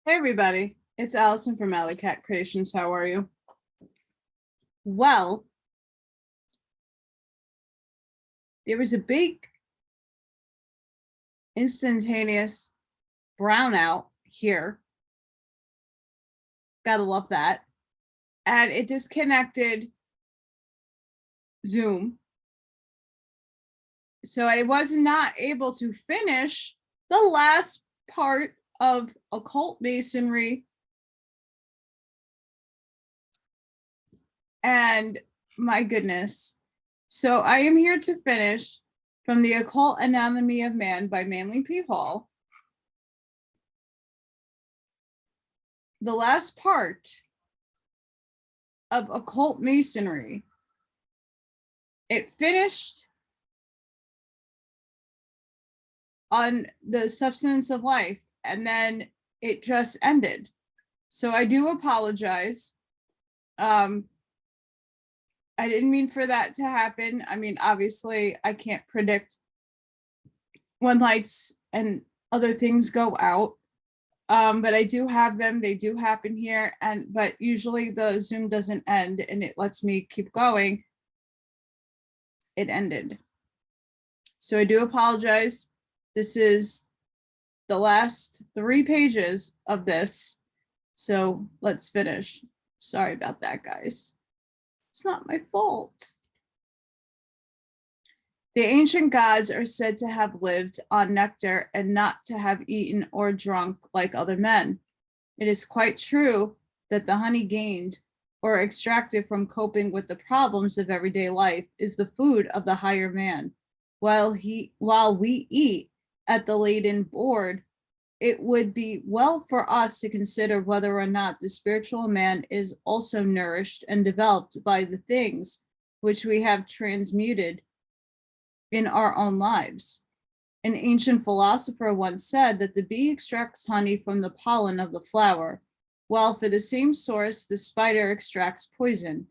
Hey everybody, it's Allison from Allykatkreations. How are you? Well, there was a big instantaneous brownout here. Gotta love that. And it disconnected Zoom. So I was not able to finish the last part of Occult Masonry. And my goodness. So I am here to finish from The Occult Anatomy of Man by Manly P. Hall. The last part of Occult Masonry. It finished on the substance of life, and then it just ended. So I do apologize. I didn't mean for that to happen. I mean, obviously, I can't predict when lights and other things go out. But I do have them. They do happen here. But usually the Zoom doesn't end and it lets me keep going. It ended. So I do apologize. This is the last 3 pages of this. So let's finish. Sorry about that, guys. It's not my fault. The ancient gods are said to have lived on nectar and not to have eaten or drunk like other men. It is quite true that the honey gained or extracted from coping with the problems of everyday life is the food of the higher man. While we eat at the laden board, it would be well for us to consider whether or not the spiritual man is also nourished and developed by the things which we have transmuted in our own lives. An ancient philosopher once said that the bee extracts honey from the pollen of the flower, while for the same source, the spider extracts poison.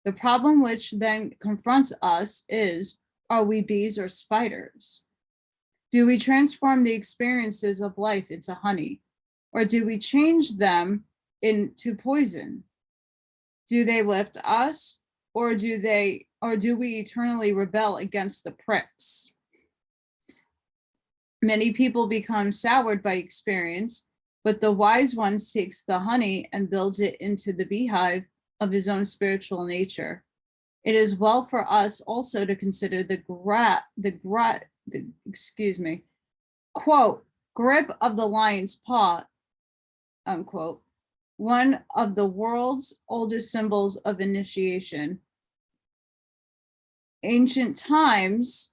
The problem which then confronts us is, are we bees or spiders? Do we transform the experiences of life into honey, or do we change them into poison? Do they lift us, or do we eternally rebel against the pricks? Many people become soured by experience, but the wise one takes the honey and builds it into the beehive of his own spiritual nature. It is well for us also to consider the quote, grip of the lion's paw, unquote, one of the world's oldest symbols of initiation. Ancient times,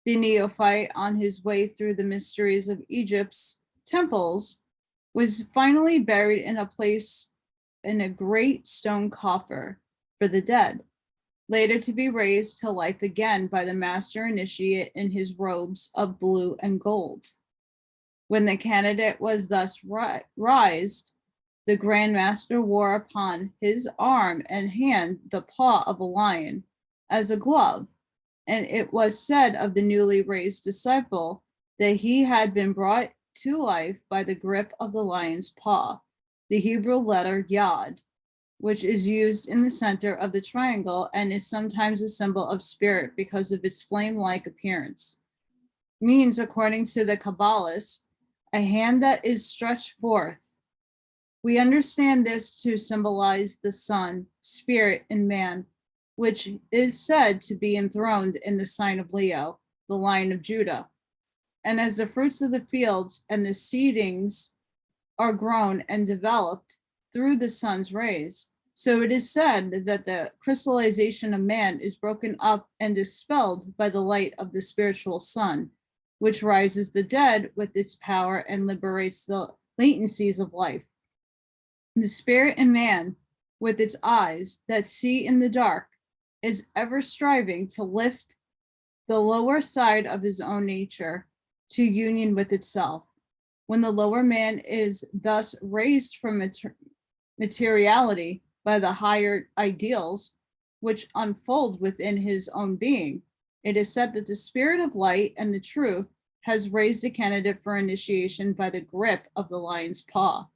the neophyte on his way through the mysteries of Egypt's temples was finally buried in a great stone coffer for the dead, later to be raised to life again by the master initiate in his robes of blue and gold. When the candidate was thus raised, the Grand Master wore upon his arm and hand the paw of a lion as a glove, and it was said of the newly raised disciple that he had been brought to life by the grip of the lion's paw, the Hebrew letter Yod, which is used in the center of the triangle and is sometimes a symbol of spirit because of its flame-like appearance. Means, according to the Kabbalist, a hand that is stretched forth. We understand this to symbolize the sun, spirit, and man, which is said to be enthroned in the sign of Leo, the Lion of Judah. And as the fruits of the fields and the seedings are grown and developed through the sun's rays, so it is said that the crystallization of man is broken up and dispelled by the light of the spiritual sun, which rises the dead with its power and liberates the latencies of life. The spirit in man, with its eyes that see in the dark, is ever striving to lift the lower side of his own nature to union with itself. When the lower man is thus raised from materiality by the higher ideals which unfold within his own being, it is said that the spirit of light and the truth has raised a candidate for initiation by the grip of the lion's paw.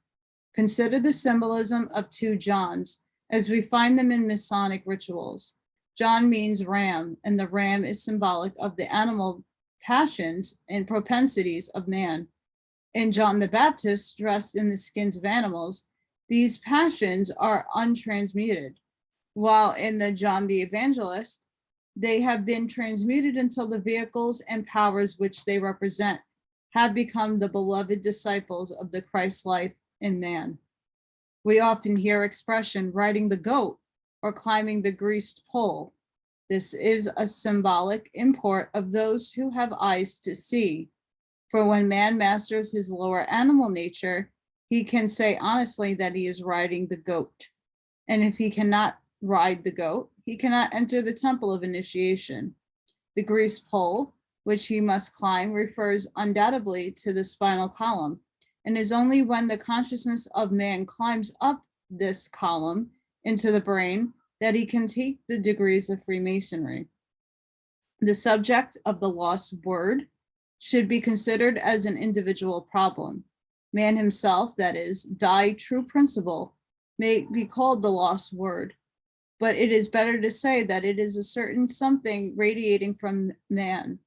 Consider the symbolism of two Johns as we find them in Masonic rituals. John means ram, and the ram is symbolic of the animal passions and propensities of man. In John the Baptist, dressed in the skins of animals, these passions are untransmuted, while in the John the Evangelist, they have been transmuted until the vehicles and powers which they represent have become the beloved disciples of the Christ life in man. We often hear expression riding the goat or climbing the greased pole. This is a symbolic import of those who have eyes to see. For when man masters his lower animal nature, he can say honestly that he is riding the goat. And if he cannot ride the goat, he cannot enter the temple of initiation. The greased pole, which he must climb, refers undoubtedly to the spinal column, and is only when the consciousness of man climbs up this column into the brain that he can take the degrees of Freemasonry. The subject of the lost word should be considered as an individual problem. Man himself, that is, thy true principle, may be called the lost word, but it is better to say that it is a certain something radiating from man,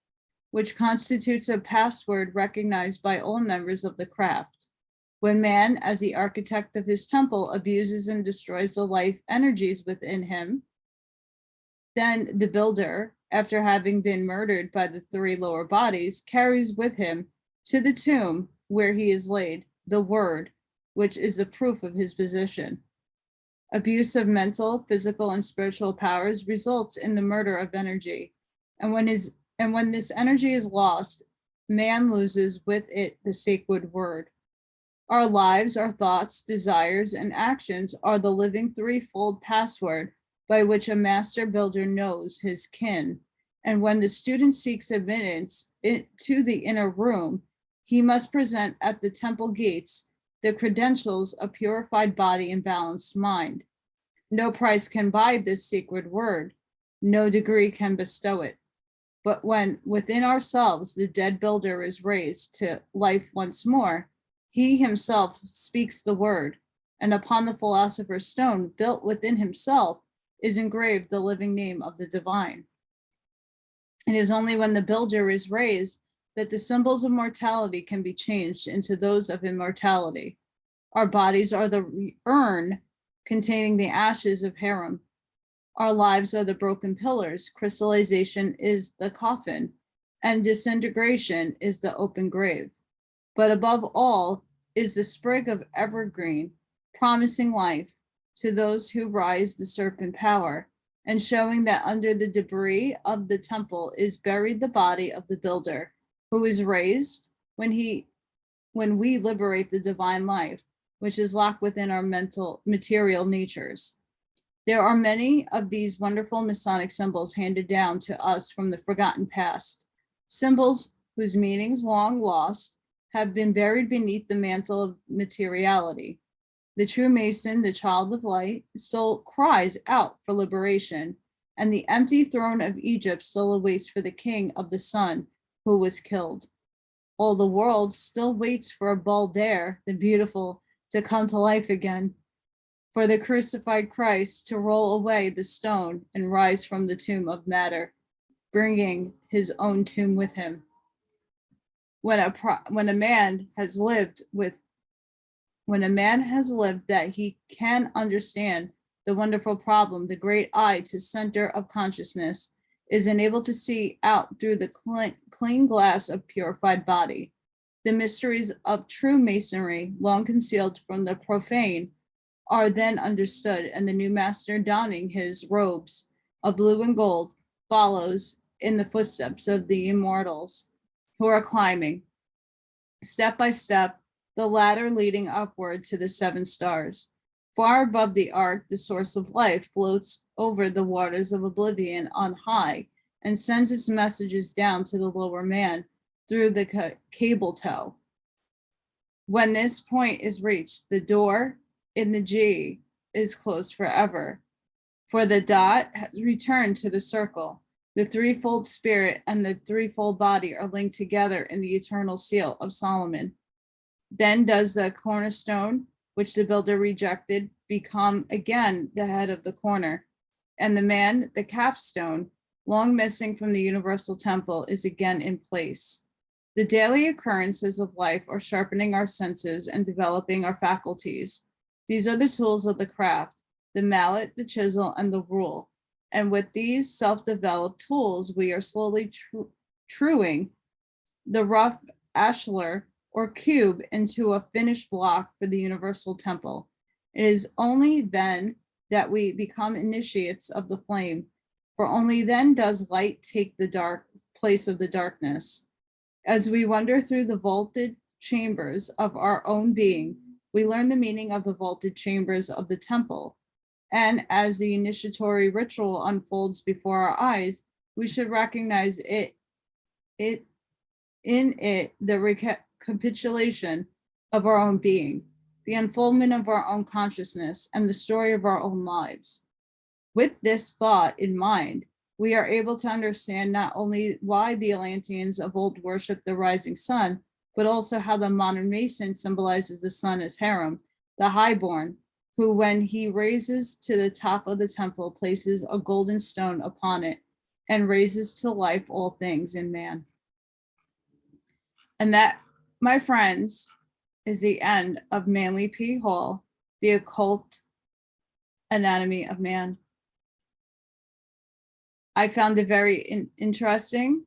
which constitutes a password recognized by all members of the craft. When man, as the architect of his temple, abuses and destroys the life energies within him, then the builder, after having been murdered by the three lower bodies, carries with him to the tomb where he is laid the word, which is the proof of his position. Abuse of mental, physical, and spiritual powers results in the murder of energy. And when this energy is lost, man loses with it the sacred word. Our lives, our thoughts, desires, and actions are the living threefold password by which a master builder knows his kin. And when the student seeks admittance to the inner room, he must present at the temple gates the credentials of purified body and balanced mind. No price can buy this sacred word. No degree can bestow it. But when within ourselves the dead builder is raised to life once more, he himself speaks the word, and upon the philosopher's stone built within himself is engraved the living name of the divine. It is only when the builder is raised that the symbols of mortality can be changed into those of immortality. Our bodies are the urn containing the ashes of Haram. Our lives are the broken pillars. Crystallization is the coffin, and disintegration is the open grave. But above all is the sprig of evergreen, promising life to those who rise the serpent power, and showing that under the debris of the temple is buried the body of the builder, who is raised when we liberate the divine life, which is locked within our material natures. There are many of these wonderful Masonic symbols handed down to us from the forgotten past, symbols whose meanings long lost have been buried beneath the mantle of materiality. The true Mason, the child of light, still cries out for liberation, and the empty throne of Egypt still awaits for the king of the sun who was killed. All the world still waits for a Balder, the beautiful, to come to life again, for the crucified Christ to roll away the stone and rise from the tomb of matter, bringing his own tomb with him. When a man has lived that he can understand the wonderful problem, the great eye to center of consciousness is enabled to see out through the clean glass of purified body. The mysteries of true Masonry, long concealed from the profane, are then understood, and the new master, donning his robes of blue and gold, follows in the footsteps of the immortals who are climbing, step by step, the ladder leading upward to the 7 stars. Far above the ark, the source of life floats over the waters of oblivion on high and sends its messages down to the lower man through the cable tow. When this point is reached, the door in the G is closed forever, for the dot has returned to the circle. The threefold spirit and the threefold body are linked together in the eternal seal of Solomon. Then does the cornerstone, which the builder rejected, become again the head of the corner. And the man, the capstone, long missing from the universal temple, is again in place. The daily occurrences of life are sharpening our senses and developing our faculties. These are the tools of the craft, the mallet, the chisel, and the rule. And with these self-developed tools, we are slowly truing the rough ashlar or cube into a finished block for the universal temple. It is only then that we become initiates of the flame, for only then does light take the dark place of the darkness. As we wander through the vaulted chambers of our own being, we learn the meaning of the vaulted chambers of the temple. And as the initiatory ritual unfolds before our eyes, we should recognize the recapitulation of our own being, the unfoldment of our own consciousness, and the story of our own lives. With this thought in mind, we are able to understand not only why the Atlanteans of old worshiped the rising sun, but also how the modern Mason symbolizes the sun as Haram, the highborn, who, when he raises to the top of the temple, places a golden stone upon it and raises to life all things in man. And that, my friends, is the end of Manly P. Hall, The Occult Anatomy of Man. I found it very interesting,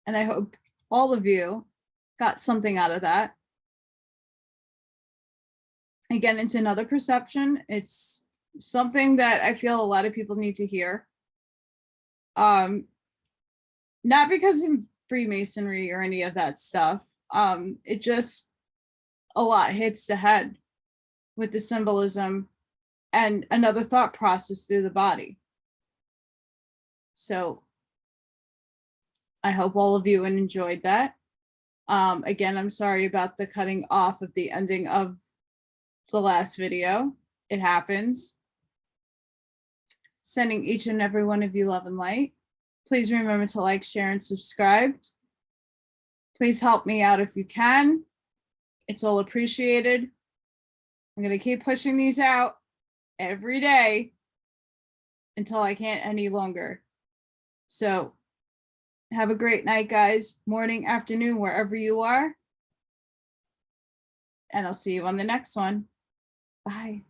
and I hope all of you got something out of that. Again, it's another perception. It's something that I feel a lot of people need to hear. Not because of Freemasonry or any of that stuff. It just, a lot hits the head with the symbolism and another thought process through the body. So I hope all of you enjoyed that. Again, I'm sorry about the cutting off of the ending of the last video. It happens. Sending each and every one of you love and light. Please remember to like, share, and subscribe. Please help me out if you can. It's all appreciated. I'm going to keep pushing these out every day until I can't any longer. So have a great night, guys. Morning, afternoon, wherever you are. And I'll see you on the next one. Bye.